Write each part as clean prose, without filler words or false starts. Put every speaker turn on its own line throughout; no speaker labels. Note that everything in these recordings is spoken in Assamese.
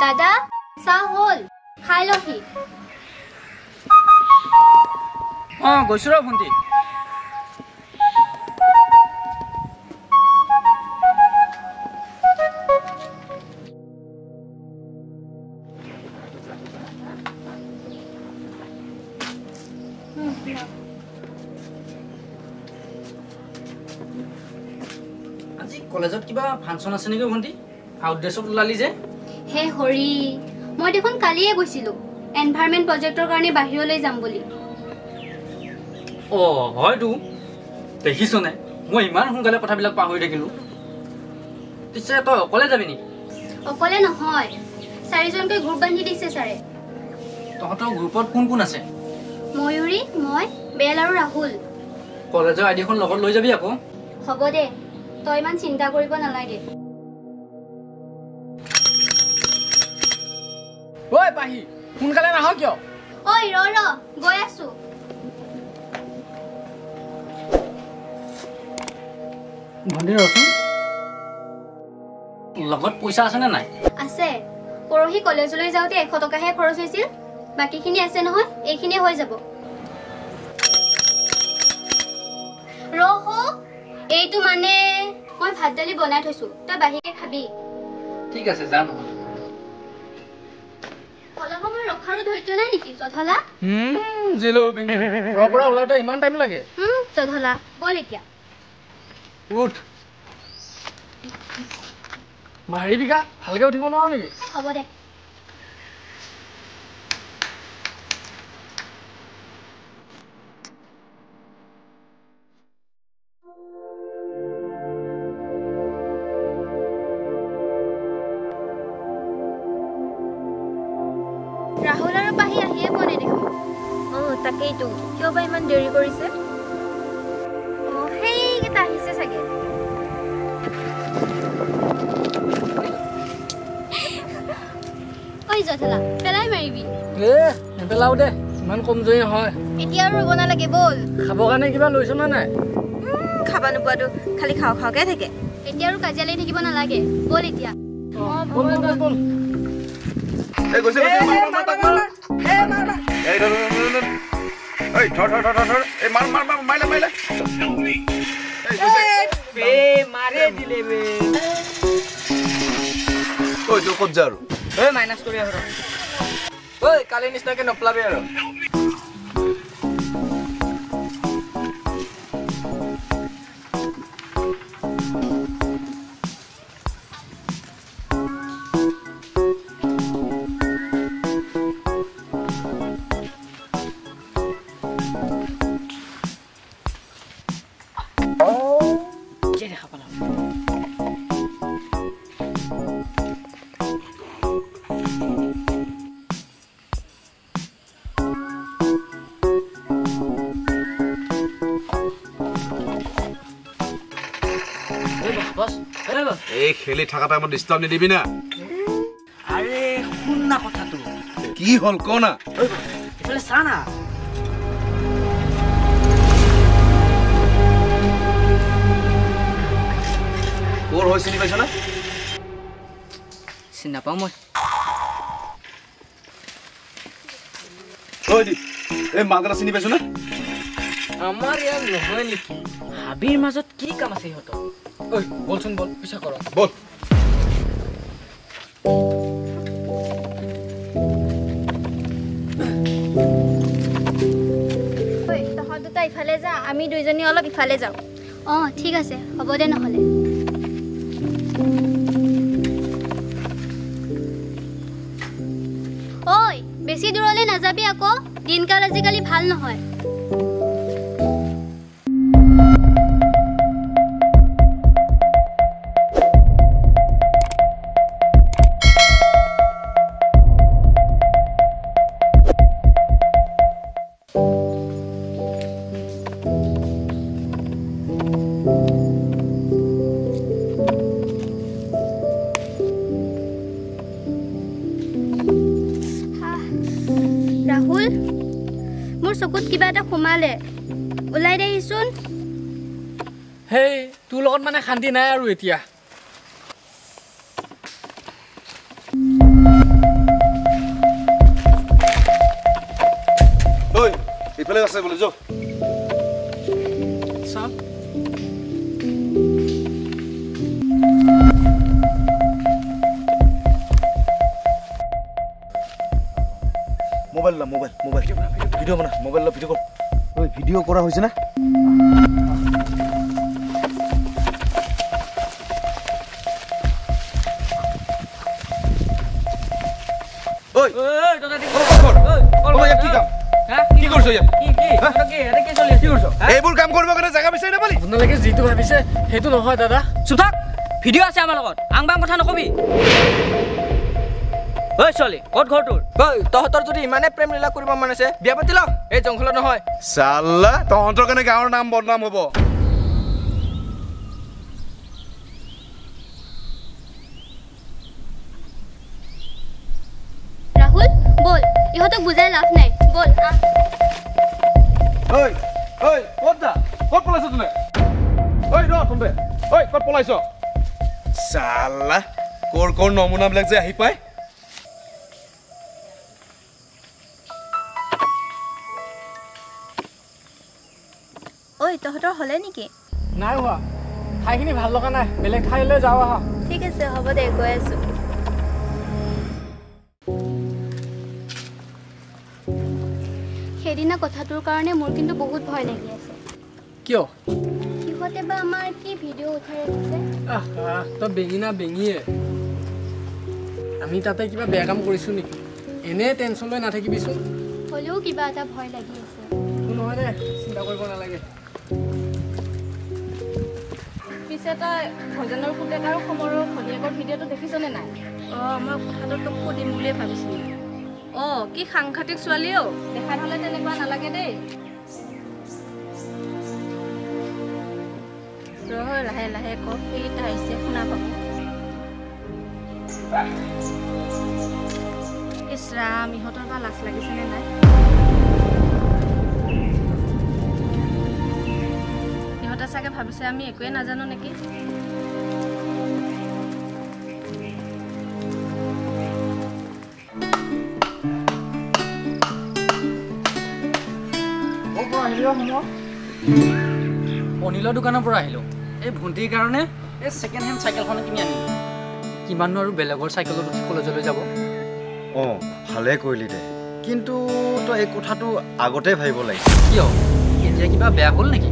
দাদা চাহ হল খাই লহি
গৈছো ৰ ভণ্টি আজি কলেজত কিবা ফাংচন আছে নেকি ভণ্টি আউট ড্ৰেছত ওলালি যে
হে হৰি মই দেখোন কালিয়ে গৈছিলো এনভাইৰনমেন্ট প্ৰজেক্টৰ কাৰণে বাহিৰলৈ যাম বুলি
হয়তো দেখিছনে মই ইমান সোনকালে কথাবিলাক পাহৰি থাকিলো পিছে তই অকলে যাবি নি
অকলে নহয় চাৰিজনকৈ গ্ৰুপ বান্ধি দিছে ছাৰে
তহঁতৰ গ্ৰুপত কোন কোন আছে
ময়ূৰী মই বেল আৰু ৰাহুল
কলেজৰ আইডিখন লগত লৈ যাবি আকৌ
হ'ব দে তই ইমান চিন্তা কৰিব নালাগে
ঐ পাহি সোনকালে নাহ কিয়
ঐ ৰ গৈ আছো
ভণ্টি ৰচোন লগত পইচা আছে নে নাই
আছে পৰহি কলেজলৈ যাওঁতে 100 টকাহে খৰচ হৈছিল বাকীখিনি আছে নহয় এইখিনিয়ে হৈ যাব ৰহ এইটো মানে মই ভাত দালি বনাই থৈছো তই বাহিৰে খাবি
ঠিক আছে যা নহয়
অলপ সময় ৰখাৰো ধৈৰ্য নাই নেকি চধলা
জিলবি ঘৰৰ পৰা ওলাওঁতে ইমান টাইম লাগে
চধলা বল এতিয়া
উঠ মাৰিবিকা ভালকে উঠিব নোৱাৰো নেকি
হ'ব দে ৰাহুল আৰু পাহি আহিয়ে পোৱা নাই দেখোন তাকেইতো কিয় বা ইমান দেৰি কৰিছে সেইকেইটা আহিছে চাগে ঐ জধলা পেলাই মাৰিবি
নেপেলাও দে ইমান কমজুৰি নহয়
এতিয়া আৰু ৰ'ব নালাগে বল
খাবৰ কাৰণে কিবা লৈছ নে নাই
খাবা নোপোৱাটো খালি খাওঁ খাওঁকে থাকে এতিয়া আৰু কাজিয়া লাগি থাকিব নালাগে বল এতিয়া
মাইনাছ কৰি আহ কালি নিচিনাকে নপলাবি আৰু
এই খেলি থাকা টাইমত ডিস্টার্ব নিদিবি না
আরে শুন না কথাটো
কি হল ক না
এফালে চা না
কোর হয় চিনি পাইছ না
চিনি নাপাওঁ মই
ওই দি এই মাগৰা চিনি পাইছ না
আমাৰ ইয়াত নহয় নেকি হাবিৰ মাজত কি কাম আছে ইহঁতৰ ঐ বলচোন বল পিছা কৰ
বল
তহঁত দুটা ইফালে যা আমি দুইজনী অলপ ইফালে যাওঁ ঠিক আছে হ'ব দে নহ'লে ঐ বেছি দূৰলৈ নাযাবি আকৌ দিনকাল আজিকালি ভাল নহয় সোমালে ওলাই দেহিচোন
হেই তোৰ লগত মানে শান্তি নাই আৰু এতিয়া
ঐ ইফালে আছে বোলে যো
চাম
মোবাইল লা মোবাইল ভিডিও বনা মোবাইল লা ভিডিও কর ওই ভিডিও করা হইছে না ওই
ওই তোরা দি
ওই কি কাম
হ্যাঁ
কি করছ ইয়াত
কি এটা কি চলি আছে কি করছ
এইবোৰ কাম কৰিব কাৰণে জায়গা বিচাৰি নাপালি
আপোনালোকে যিটো ভাবিছে সেইটো নহয় দাদা
চুপ থাক ভিডিও আছে আমাৰ লগত আংবাং কথা নকবি ঐ চলি ক'ত ঘৰ তোৰ ঐ তহঁতৰ যদি ইমানে প্ৰেম লীলা কৰিব মন আছে বিয়া পাতি ল এই জংঘলত নহয়
চাল্লা তহঁতৰ কাৰণে গাঁৱৰ নাম বদনাম হ'ব
ৰাহুল বল ইহঁতক বুজাই লাভ নাই বল
ঐ ক'ত যা ক'ত পলাইছ তুমি ঐ ৰ তহঁতে ঐ ক'ত পলাইছ চাল্লা কৰ নমুনাবিলাক যে আহি পায়
ঐ তহঁতৰ হলে নেকি
নাই হোৱা ঠাইখিনি ভাল লগা নাই বেলেগ ঠাইলৈ যাওঁ আহা
ঠিক আছে হ'ব দে গৈ আছো
সেইদিনা কথাটোৰ কাৰণে মোৰ কিন্তু বহুত ভয় লাগি আছে
কিয়
সিহঁতে বা আমাৰ কি ভিডিঅ' উঠাই ৰাখিছে
তই বেঙিনা বেঙিয়ে আমি তাতে কিবা বেয়া কাম কৰিছোঁ নেকি এনে টেনশ্যন লৈ নাথাকিবিচোন
হ'লেও কিবা এটা ভয় লাগি আছে
নহয় দে চিন্তা কৰিব নালাগে
পিছে তই ভজনৰ পুতেক আৰু সমৰৰ ভনীয়েকৰ ভিডিঅ'টো দেখিছনে নাই মই কথাটো তোক সুধিম বুলিয়ে ভাবিছিলোঁ কি সাংঘাতিক ছোৱালী দেখাত হ'লে তেনেকুৱা নালাগে দেই লাহে লাহে কওক সেইকেইটা আহিছে শুনা পাব ইছ ৰাম ইহঁতৰ বা লাজ লাগিছেনে নাই ইহঁতে চাগে ভাবিছে আমি একোৱে নাজানো নেকি
অনিলৰ দোকানৰ পৰা আহিলোঁ এই ভণ্টিৰ কাৰণে এই ছেকেণ্ড হেণ্ড চাইকেলখন কিনি আনিলোঁ কিমাননো আৰু বেলেগৰ চাইকেলত উঠি কলেজলৈ যাব
ভালে কৰিলি দে কিন্তু তই এই কথাটো আগতে ভাবিব লাগিছিল
কিয় এতিয়া কিবা বেয়া হ'ল নেকি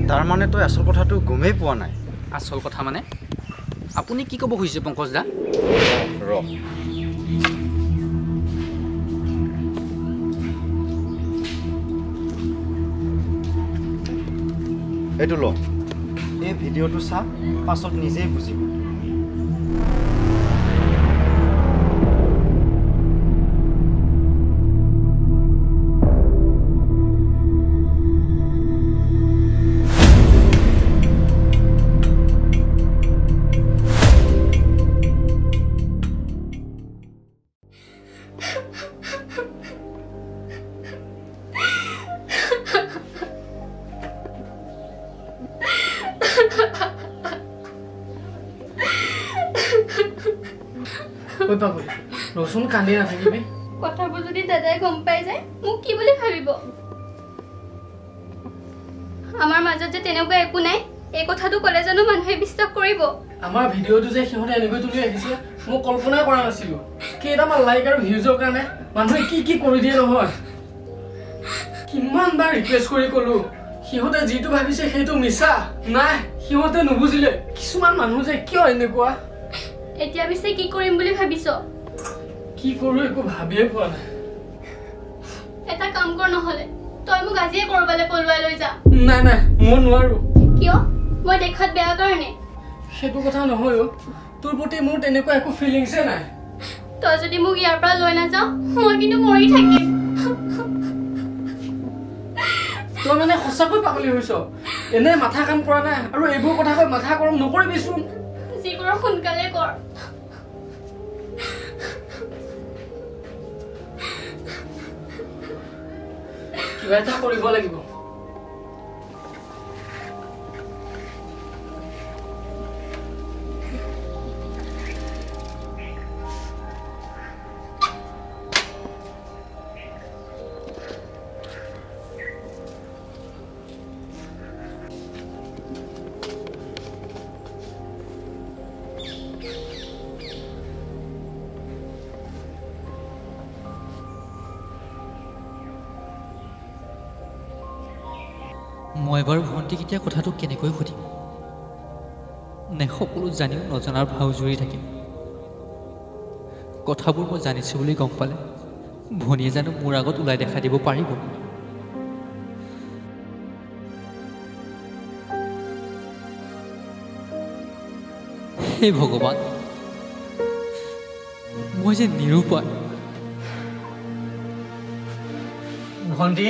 তাৰ মানে তই আচল কথাটো গমেই পোৱা নাই
আচল কথা মানে আপুনি কি ক'ব খুজিছে পংকজ দা
ৰ এইটো ল এই ভিডিঅ'টো চা পাছত নিজেই বুজিব
ৰচোন কান্দি নাথাকিবি
কথাবোৰ যদি দাদাই গম পাই যায় মোক কি বুলি ভাবিব আমাৰ মাজত যে তেনেকুৱা একো নাই এই কথাটো ক'লে জানো মানুহে বিশ্বাস কৰিব
আমাৰ ভিডিঅ'টো যে সিহঁতে এনেকৈ তুলি আহিছে মই কল্পনা কৰা নাছিলোঁ কেইটামান লাইক আৰু ভিউজৰ কাৰণে মানুহে কি কি কৰি দিয়ে নহয় কিমানবাৰ ৰিকুৱেষ্ট কৰি ক'লো সিহঁতে যিটো ভাবিছে সেইটো মিছা নাই সিহঁতে নুবুজিলে কিছুমান মানুহ যে কিয় এনেকুৱা
এতিয়া পিছে কি কৰিম বুলি ভাবিছ
কি কৰোঁ একো ভাবিয়ে পোৱা নাই
এটা কাম কৰ নহ'লে তই মোক আজিয়ে কৰবালৈ পলুৱাই লৈ যা
নাই নাই মই নোৱাৰোঁ
কিয় মই দেখাত বেয়া কাৰণে
সেইটো কথা নহয় তোৰ প্ৰতি মোৰ তেনেকুৱা একো ফিলিংছে নাই
তই যদি মোক ইয়াৰ পৰা লৈ নাযাওঁ মই কিন্তু মৰি থাকিম
তই মানে সঁচাকৈ পাগলী হৈছ এনে মাথা কাম কৰা নাই আৰু এইবোৰ কথা কৈ মাথা গৰম নকৰিবিচোন
যি কৰ সোনকালে কৰ
কিবা এটা কৰিব লাগিব মই বাৰু ভণ্টিক এতিয়া কথাটো কেনেকৈ সুধিম নে সকলো জানিও নজনাৰ ভাও জুৰি থাকিম কথাবোৰ মই জানিছোঁ বুলি গম পালে ভনীয়ে জানো মোৰ আগত ওলাই দেখা দিব পাৰিব হে ভগৱান মই যে নিৰূপায় ভণ্টি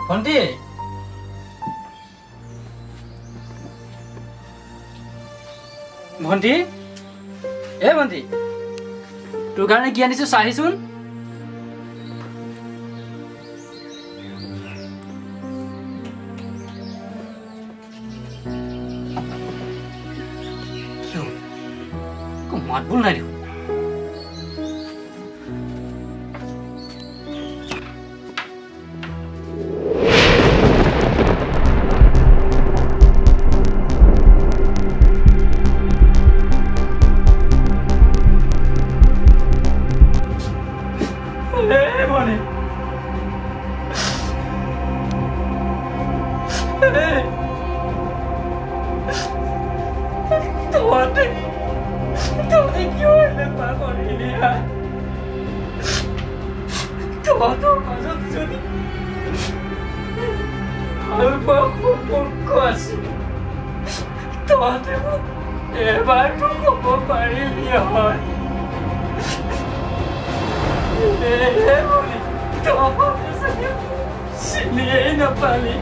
ভণ্টি ভণ্টি এ ভণ্টি তোৰ কাৰণে কি আনিছো চাহিচোন মাত বোল নাই দেখোন
Sini, Napali.